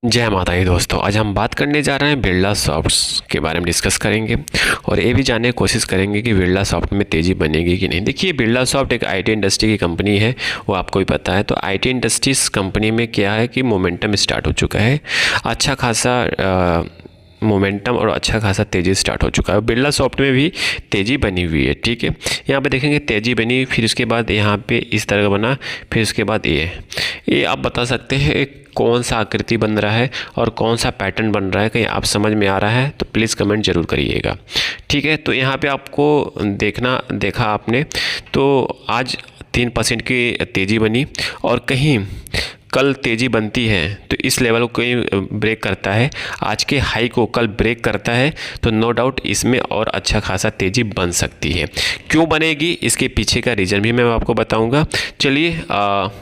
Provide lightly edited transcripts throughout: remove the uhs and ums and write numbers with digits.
जय माता दी दोस्तों। आज हम बात करने जा रहे हैं बिरला सॉफ्ट्स के बारे में डिस्कस करेंगे और ये भी जानने की कोशिश करेंगे कि बिरला सॉफ्ट में तेज़ी बनेगी कि नहीं। देखिए, बिरला सॉफ्ट एक आईटी इंडस्ट्री की कंपनी है, वो आपको भी पता है। तो आईटी इंडस्ट्रीज कंपनी में क्या है कि मोमेंटम स्टार्ट हो चुका है, अच्छा खासा मोमेंटम और अच्छा खासा तेज़ी स्टार्ट हो चुका है। बिरला सॉफ्ट में भी तेज़ी बनी हुई है। ठीक है, यहाँ पे देखेंगे तेज़ी बनी, फिर उसके बाद यहाँ पे इस तरह का बना, फिर उसके बाद ये आप बता सकते हैं एक कौन सा आकृति बन रहा है और कौन सा पैटर्न बन रहा है। कहीं आप समझ में आ रहा है तो प्लीज़ कमेंट ज़रूर करिएगा। ठीक है, तो यहाँ पे आपको देखा आपने तो आज 3% की तेज़ी बनी और कहीं कल तेज़ी बनती है तो इस लेवल को कहीं ब्रेक करता है, आज के हाई को कल ब्रेक करता है तो नो डाउट इसमें और अच्छा खासा तेज़ी बन सकती है। क्यों बनेगी, इसके पीछे का रीज़न भी मैं आपको बताऊंगा। चलिए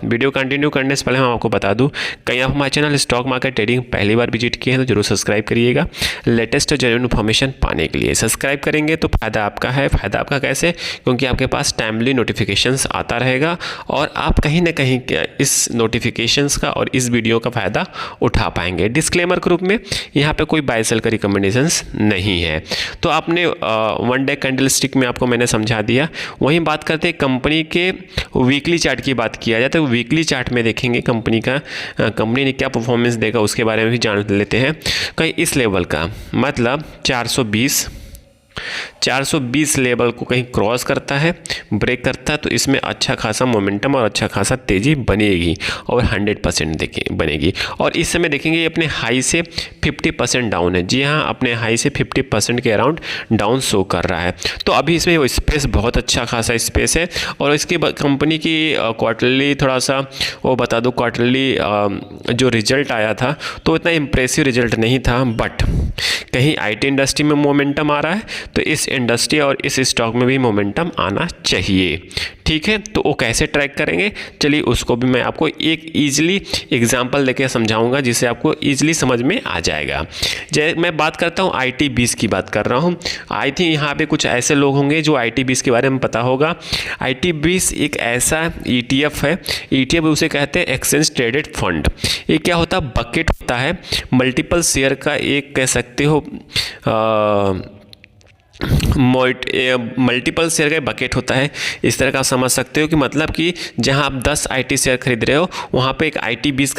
वीडियो कंटिन्यू करने से पहले हम आपको बता दूं, कहीं आप हमारे चैनल स्टॉक मार्केट ट्रेडिंग पहली बार विजिट किए हैं तो जरूर सब्सक्राइब करिएगा। लेटेस्ट और जेन्युइन इन्फॉर्मेशन पाने के लिए सब्सक्राइब करेंगे तो फ़ायदा आपका है। फ़ायदा आपका कैसे, क्योंकि आपके पास टाइमली नोटिफिकेशंस आता रहेगा और आप कहीं ना कहीं इस नोटिफिकेशन का और इस वीडियो का फ़ायदा उठा पाएंगे। डिस्क्लेमर के रूप में यहाँ पे कोई बाय सेल का रिकमेंडेशंस नहीं है। तो आपने वन डे कैंडल स्टिक में आपको मैंने समझा दिया। वहीं बात करते हैं कंपनी के वीकली चार्ट की बात किया जाए तो वीकली चार्ट में देखेंगे कंपनी ने क्या परफॉर्मेंस देगा उसके बारे में भी जान लेते हैं। कहीं इस लेवल का मतलब 420 लेवल को कहीं क्रॉस करता है, ब्रेक करता है तो इसमें अच्छा खासा मोमेंटम और अच्छा खासा तेज़ी बनेगी और 100% देखिए बनेगी। और इस समय देखेंगे ये अपने हाई से 50% डाउन है। जी हाँ, अपने हाई से 50% के अराउंड डाउन शो कर रहा है। तो अभी इसमें वो स्पेस बहुत अच्छा खासा स्पेस है। और इसके बाद कंपनी की क्वार्टरली थोड़ा सा वो बता दो, क्वार्टरली जो रिजल्ट आया था तो इतना इम्प्रेसिव रिजल्ट नहीं था, बट कहीं आईटी इंडस्ट्री में मोमेंटम आ रहा है तो इस इंडस्ट्री और इस स्टॉक में भी मोमेंटम आना चाहिए। ठीक है, तो वो कैसे ट्रैक करेंगे, चलिए उसको भी मैं आपको एक ईजिली एग्जांपल देके समझाऊंगा जिससे आपको ईजिली समझ में आ जाएगा। जैसे मैं बात करता हूँ IT20 की बात कर रहा हूँ। आई थिंक यहाँ पे कुछ ऐसे लोग होंगे जो IT20 के बारे में पता होगा। IT20 एक ऐसा ETF है, ETF उसे कहते हैं एक्सचेंज ट्रेडेड फंड। ये क्या होता है, बकेट होता है, मल्टीपल शेयर का एक कह सकते हो मल्टीपल शेयर का बकेट होता है। इस तरह का आप समझ सकते हो कि मतलब कि जहां आप 10 IT शेयर खरीद रहे हो वहां पे एक IT20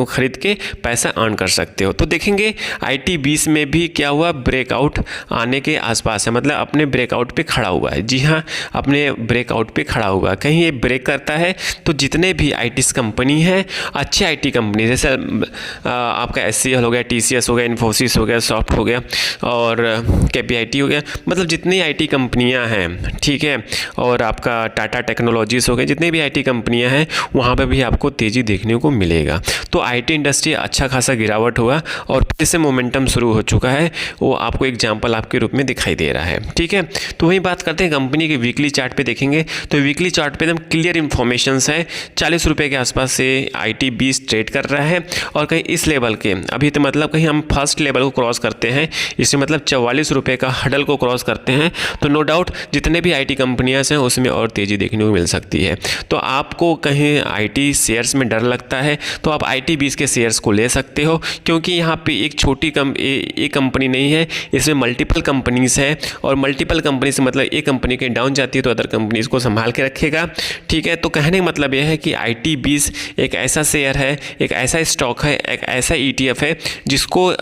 खरीद के पैसा अर्न कर सकते हो। तो देखेंगे IT20 में भी क्या हुआ, ब्रेकआउट आने के आसपास है, मतलब अपने ब्रेकआउट पे खड़ा हुआ है। जी हाँ, अपने ब्रेकआउट पे खड़ा हुआ है। कहीं ये ब्रेक करता है तो जितने भी IT कंपनी है, अच्छे IT कंपनी जैसे आपका SCL हो गया, TCS हो गया, इन्फोसिस हो गया, सॉफ्ट हो गया और KPIT हो गया, मतलब जितनी आईटी कंपनियां हैं, ठीक है, और आपका टाटा टेक्नोलॉजीज हो गए, जितनी भी आईटी कंपनियां हैं वहाँ पे भी आपको तेज़ी देखने को मिलेगा। तो आईटी इंडस्ट्री अच्छा खासा गिरावट हुआ और फिर से मोमेंटम शुरू हो चुका है, वो आपको एग्जाम्पल आपके रूप में दिखाई दे रहा है। ठीक है, तो वहीं बात करते हैं कंपनी के वीकली चार्ट पे देखेंगे तो वीकली चार्ट पे एकदम क्लियर इन्फॉर्मेशन है। 40 रुपये के आसपास से IT20 ट्रेड कर रहा है और कहीं इस लेवल के अभी तो मतलब कहीं हम फर्स्ट लेवल को क्रॉस करते हैं, इसमें मतलब 44 रुपये का हडल को क्रॉस करते हैं तो नो डाउट जितने भी आईटी कंपनियां हैं उसमें और तेज़ी देखने को मिल सकती है। तो आपको कहीं आईटी शेयर्स में डर लगता है तो आप IT20 के शेयर्स को ले सकते हो, क्योंकि यहाँ पे एक छोटी एक कंपनी नहीं है, इसमें मल्टीपल कंपनीज है और मल्टीपल कंपनी से मतलब एक कंपनी के डाउन जाती है तो अदर कंपनीज को संभाल के रखेगा। ठीक है, तो कहने का मतलब यह है कि IT20 एक ऐसा शेयर है, एक ऐसा स्टॉक है, एक ऐसा ETF है जिसको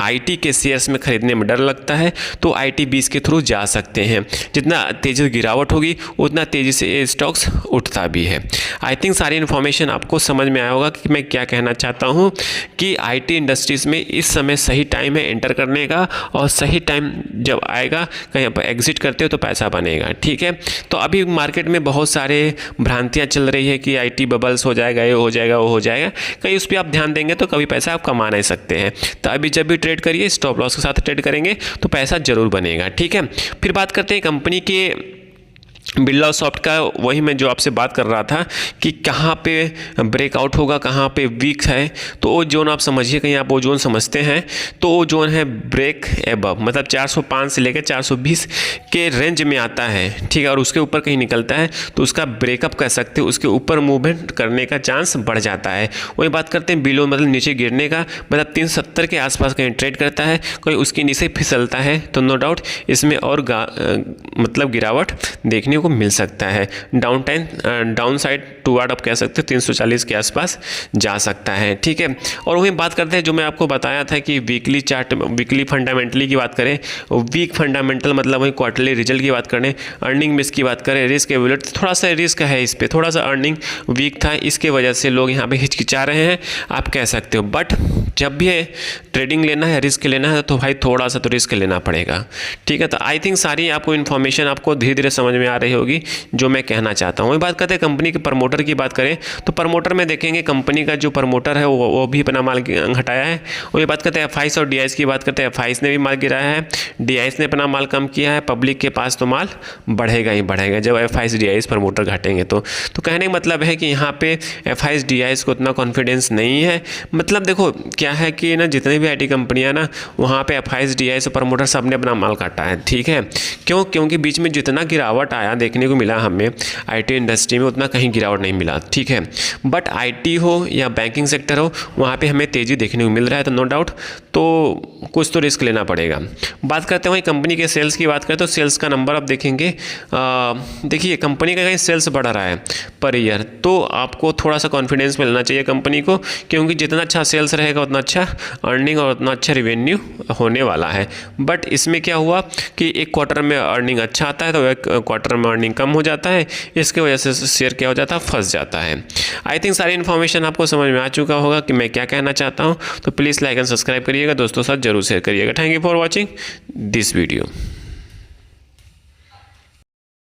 आईटी के शेयर्स में खरीदने में डर लगता है तो IT20 के थ्रू जा सकते हैं। जितना तेज़ी गिरावट होगी उतना तेज़ी से ये स्टॉक्स उठता भी है। आई थिंक सारी इन्फॉर्मेशन आपको समझ में आया होगा कि मैं क्या कहना चाहता हूँ कि आईटी इंडस्ट्रीज़ में इस समय सही टाइम है एंटर करने का और सही टाइम जब आएगा कहीं आप एग्जिट करते हो तो पैसा बनेगा। ठीक है, तो अभी मार्केट में बहुत सारे भ्रांतियाँ चल रही है कि IT बबल्स हो जाएगा, ये हो जाएगा, वो हो जाएगा, कहीं उस पर आप ध्यान देंगे तो कभी पैसा आप कमा नहीं सकते हैं। तो अभी जब भी ट्रेड करिए स्टॉप लॉस के साथ ट्रेड करेंगे तो पैसा जरूर बनेगा। ठीक है, फिर बात करते हैं कंपनी के बिरला सॉफ्ट का वही मैं जो आपसे बात कर रहा था कि कहाँ पे ब्रेकआउट होगा, कहाँ पे वीक है, तो वो जोन आप समझिए, कहीं आप वो जोन समझते हैं तो वो जोन है ब्रेक एबव, मतलब 405 से लेकर 420 के रेंज में आता है, ठीक है, और उसके ऊपर कहीं निकलता है तो उसका ब्रेकअप कह सकते हैं, उसके ऊपर मूवमेंट करने का चांस बढ़ जाता है। वही बात करते हैं बिलो, मतलब नीचे गिरने का, मतलब 370 के आसपास कहीं ट्रेड करता है, कोई उसके नीचे फिसलता है तो नो डाउट इसमें और मतलब गिरावट देखने को मिल सकता है। डाउन साइड टूवर्ड आप कह सकते हो 340 के आसपास जा सकता है, ठीक है। और वही बात करते हैं जो मैं आपको बताया था कि वीकली चार्ट, वीकली फंडामेंटली की बात करें, वीक फंडामेंटल मतलब वही क्वार्टरली रिजल्ट की बात करें, अर्निंग मिस की बात करें, रिस्क एवेलेट, थोड़ा सा रिस्क है इस पर, थोड़ा सा अर्निंग वीक था, इसके वजह से लोग यहाँ पे हिचकिचा रहे हैं आप कह सकते हो। बट जब भी ट्रेडिंग लेना है, रिस्क लेना है तो भाई थोड़ा सा तो रिस्क लेना पड़ेगा, ठीक है। तो आई थिंक सारी आपको इन्फॉर्मेशन आपको धीरे धीरे समझ में आ रही होगी जो मैं कहना चाहता हूँ। वही बात करते हैं कंपनी के प्रमोटर की बात करें तो प्रमोटर में देखेंगे कंपनी का जो प्रमोटर है वो भी अपना माल घटाया है। वही बात करते हैं एफआईस और डीआईएस की बात करते हैं, एफआईस ने भी माल गिराया है, डीआईएस ने अपना माल कम किया है, पब्लिक के पास तो माल बढ़ेगा ही बढ़ेगा जब एफआईस डीआईएस प्रमोटर घटेंगे तो कहने का मतलब है कि यहाँ पे एफआईस डीआईएस को उतना कॉन्फिडेंस नहीं है। मतलब देखो क्या है कि ना जितने भी आईटी कंपनियां ना वहाँ पे एफआईस डीआईएस प्रमोटर सब ने अपना माल काटा है, ठीक है। क्योंकि बीच में जितना गिरावट आया देखने को मिला हमें आईटी इंडस्ट्री में उतना कहीं गिरावट नहीं मिला, ठीक है। बट आईटी हो या बैंकिंग सेक्टर हो वहाँ पे हमें तेज़ी देखने को मिल रहा है, तो नो डाउट तो कुछ तो रिस्क लेना पड़ेगा। बात करते हैं वही कंपनी के सेल्स की बात करें तो सेल्स का नंबर आप देखेंगे, देखिए कंपनी का कहीं सेल्स बढ़ रहा है पर ईयर, तो आपको थोड़ा सा कॉन्फिडेंस मिलना चाहिए कंपनी को, क्योंकि जितना अच्छा सेल्स रहेगा उतना अच्छा अर्निंग और उतना अच्छा रिवेन्यू होने वाला है। बट इसमें क्या हुआ कि एक क्वार्टर में अर्निंग अच्छा आता है तो एक क्वार्टर में अर्निंग कम हो जाता है, इसके वजह से शेयर क्या हो जाता है, फंस जाता है। आई थिंक सारी इन्फॉर्मेशन आपको समझ में आ चुका होगा कि मैं क्या कहना चाहता हूँ, तो प्लीज़ लाइक एंड सब्सक्राइब करिएगा, दोस्तों साथ जरूर शेयर करिएगा। Thank you for watching this video.